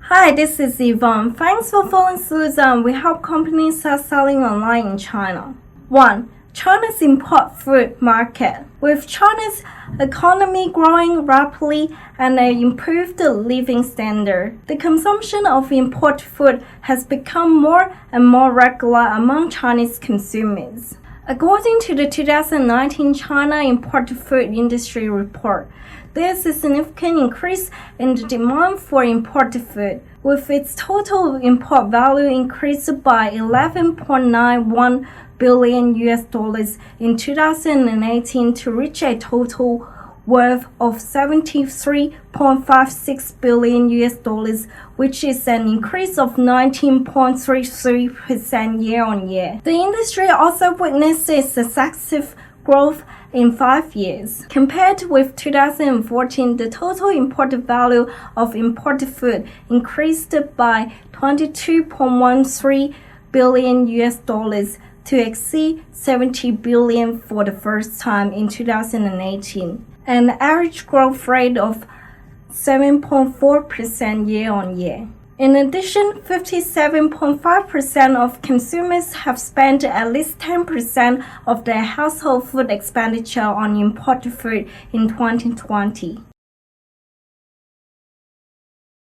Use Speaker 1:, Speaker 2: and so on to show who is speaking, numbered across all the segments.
Speaker 1: Hi, this is Yvonne. Thanks for following Susan. We help companies start selling online in China. 1. China's import food market. With China's economy growing rapidly and an improved living standard, the consumption of import food has become more and more regular among Chinese consumers. According to the 2019 China Import Food Industry Report, there is a significant increase in the demand for imported food, with its total import value increased by 11.91 billion US dollars in 2018 to reach a total worth of 73.56 billion US dollars, which is an increase of 19.33% year-on-year. The industry also witnessed a successive growth in 5 years. Compared with 2014, the total imported value of imported food increased by 22.13 billion US dollars to exceed 70 billion for the first time in 2018, an average growth rate of 7.4% year-on-year. In addition, 57.5% of consumers have spent at least 10% of their household food expenditure on imported food in 2020.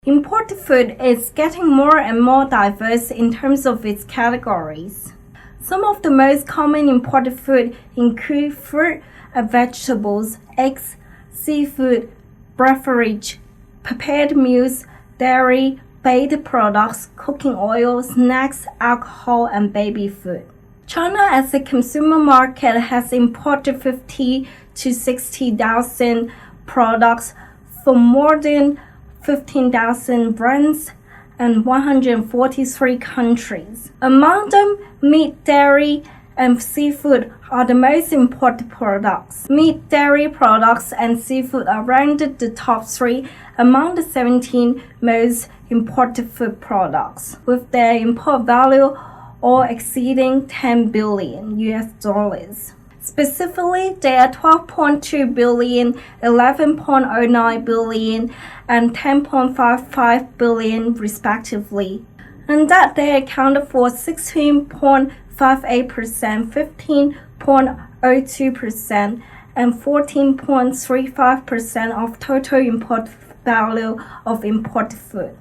Speaker 1: Imported food is getting more and more diverse in terms of its categories. Some of the most common imported food include fruit and vegetables, eggs, seafood, beverage, prepared meals, dairy, baked products, cooking oil, snacks, alcohol, and baby food. China as a consumer market has imported 50 to 60,000 products from more than 15,000 brands and 143 countries. Among them, meat, dairy, and seafood are the most imported products. Meat, dairy products, and seafood are ranked the top 3 among the 17 most imported food products, with their import value all exceeding 10 billion US dollars. Specifically, they are 12.2 billion, 11.09 billion, and 10.55 billion respectively, and that they accounted for 16.58%, 15.02%, and 14.35% of total import value of imported food.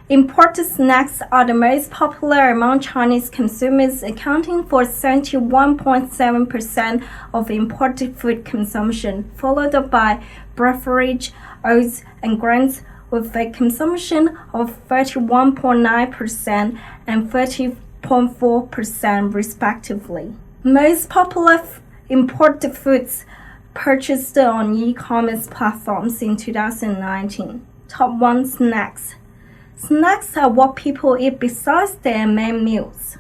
Speaker 1: Imported snacks are the most popular among Chinese consumers, accounting for 71.7% of imported food consumption, followed by beverage, oats, and grains, with a consumption of 31.9% and 30.4% respectively. Most popular imported foods purchased on e-commerce platforms in 2019. Top 1 snacks. Snacks are what people eat besides their main meals.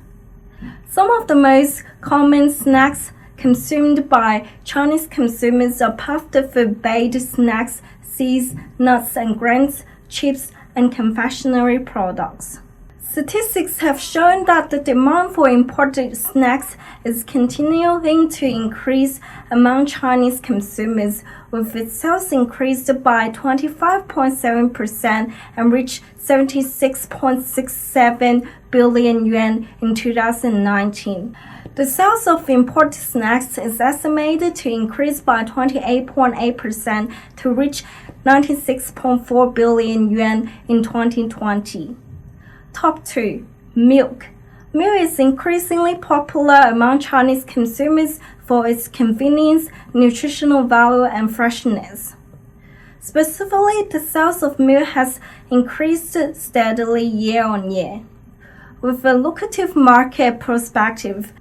Speaker 1: Some of the most common snacks consumed by Chinese consumers are puffed food, baked snacks, seeds, nuts and grains, chips, and confectionery products. Statistics have shown that the demand for imported snacks is continuing to increase among Chinese consumers, with its sales increased by 25.7% and reached 76.67 billion yuan in 2019. The sales of imported snacks is estimated to increase by 28.8% to reach 96.4 billion yuan in 2020. Top 2. Milk. Milk is increasingly popular among Chinese consumers for its convenience, nutritional value, and freshness. Specifically, the sales of milk has increased steadily year on year, with a lucrative market perspective,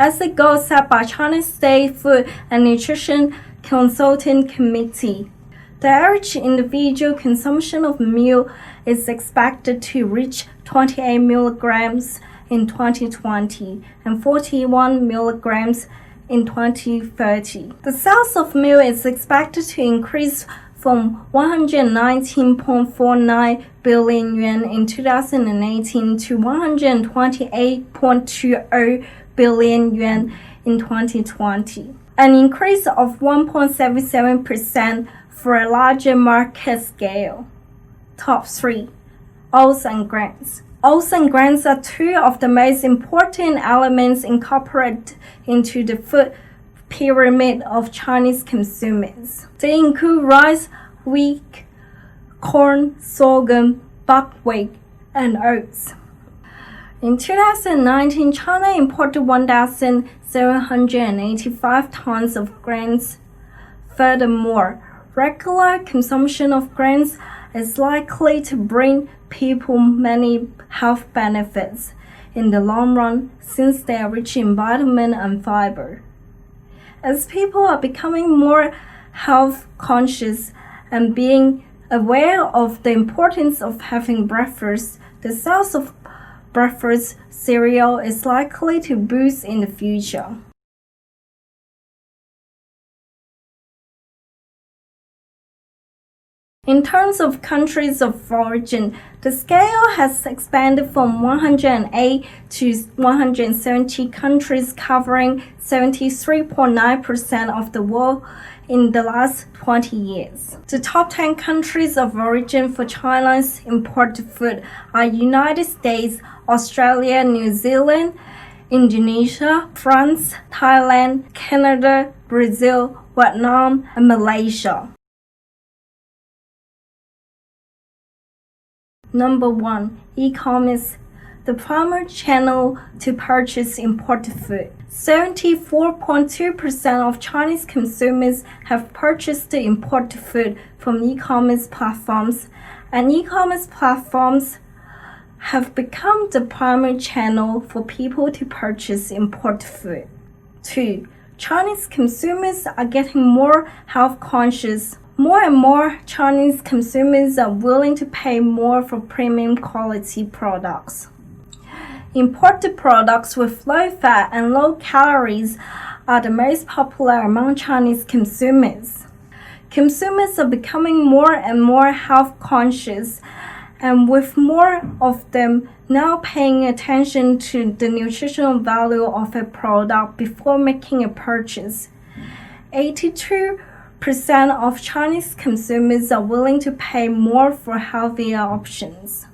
Speaker 1: as a goal set by China's State Food and Nutrition Consulting Committee. The average individual consumption of milk is expected to reach 28 milligrams in 2020 and 41 milligrams in 2030. The sales of milk is expected to increase from 119.49 billion yuan in 2018 to 128.20 billion yuan in 2020, an increase of 1.77% for a larger market scale. Top 3. Oats and grains. Oats and grains are two of the most important elements incorporated into the food pyramid of Chinese consumers. They include rice, wheat, corn, sorghum, buckwheat, and oats. In 2019, China imported 1,785 tons of grains. Furthermore, regular consumption of grains is likely to bring people many health benefits in the long run since they are rich in vitamin and fiber. As people are becoming more health conscious and being aware of the importance of having breakfast, the sales of breakfast cereal is likely to boost in the future. In terms of countries of origin, the scale has expanded from 108 to 170 countries, covering 73.9% of the world in the last 20 years. The top 10 countries of origin for China's imported food are United States, Australia, New Zealand, Indonesia, France, Thailand, Canada, Brazil, Vietnam, and Malaysia. Number 1. E-commerce, the primary channel to purchase imported food. 74.2% of Chinese consumers have purchased the imported food from e-commerce platforms, and e-commerce platforms have become the primary channel for people to purchase imported food. 2. Chinese consumers are getting more health conscious. More and more Chinese consumers are willing to pay more for premium quality products. Imported products with low fat and low calories are the most popular among Chinese consumers. Consumers are becoming more and more health conscious, and with more of them now paying attention to the nutritional value of a product before making a purchase. 82% of Chinese consumers are willing to pay more for healthier options.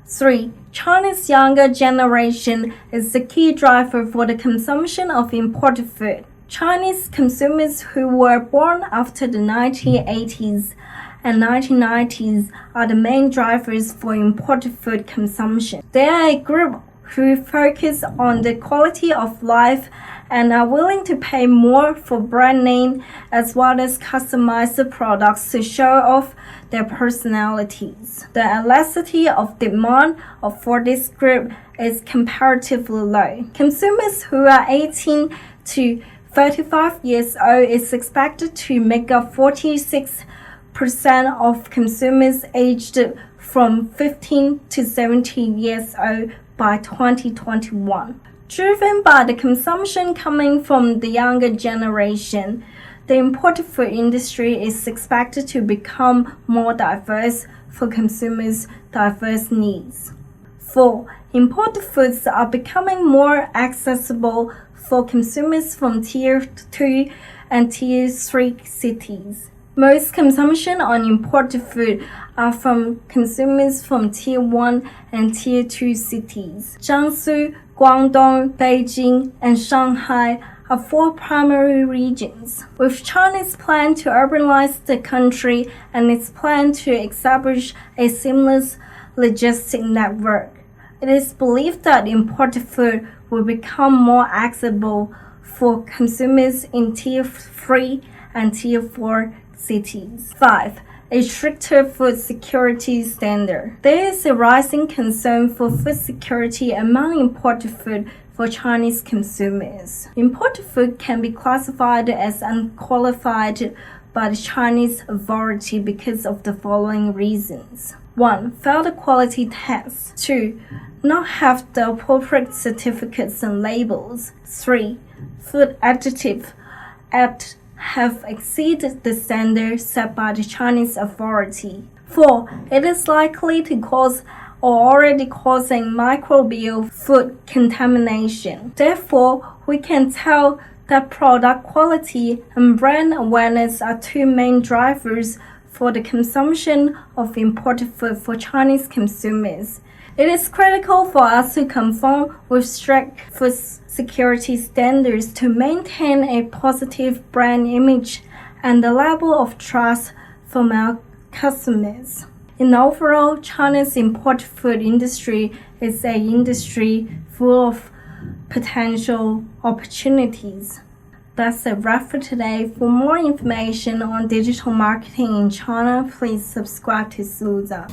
Speaker 1: 3. China's younger generation is the key driver for the consumption of imported food. Chinese consumers who were born after the 1980s and 1990s are the main drivers for imported food consumption. They are a group who focus on the quality of life and are willing to pay more for brand name as well as customized products to show off their personalities. The elasticity of demand for this group is comparatively low. Consumers who are 18 to 35 years old is expected to make up 46% of consumers aged from 15 to 17 years old by 2021. Driven by the consumption coming from the younger generation, the imported food industry is expected to become more diverse for consumers' diverse needs. 4. Imported foods are becoming more accessible for consumers from Tier 2 and Tier 3 cities. Most consumption on imported food are from consumers from Tier 1 and Tier 2 cities. Jiangsu, Guangdong, Beijing, and Shanghai are 4 primary regions. With China's plan to urbanize the country and its plan to establish a seamless logistic network, it is believed that imported food will become more accessible for consumers in Tier 3 and Tier 4 cities. 5. A stricter food security standard. There is a rising concern for food security among imported food for Chinese consumers. Imported food can be classified as unqualified by the Chinese authority because of the following reasons. 1. Failed quality tests. 2. Not have the appropriate certificates and labels. 3. Food additive have exceeded the standard set by the Chinese authority. 4. It is likely to cause or already causing microbial food contamination. Therefore, we can tell that product quality and brand awareness are 2 main drivers for the consumption of imported food for Chinese consumers. It is critical for us to conform with strict food security standards to maintain a positive brand image and the level of trust from our customers. In overall, China's imported food industry is an industry full of potential opportunities. That's a wrap for today. For more information on digital marketing in China, please subscribe to Suza.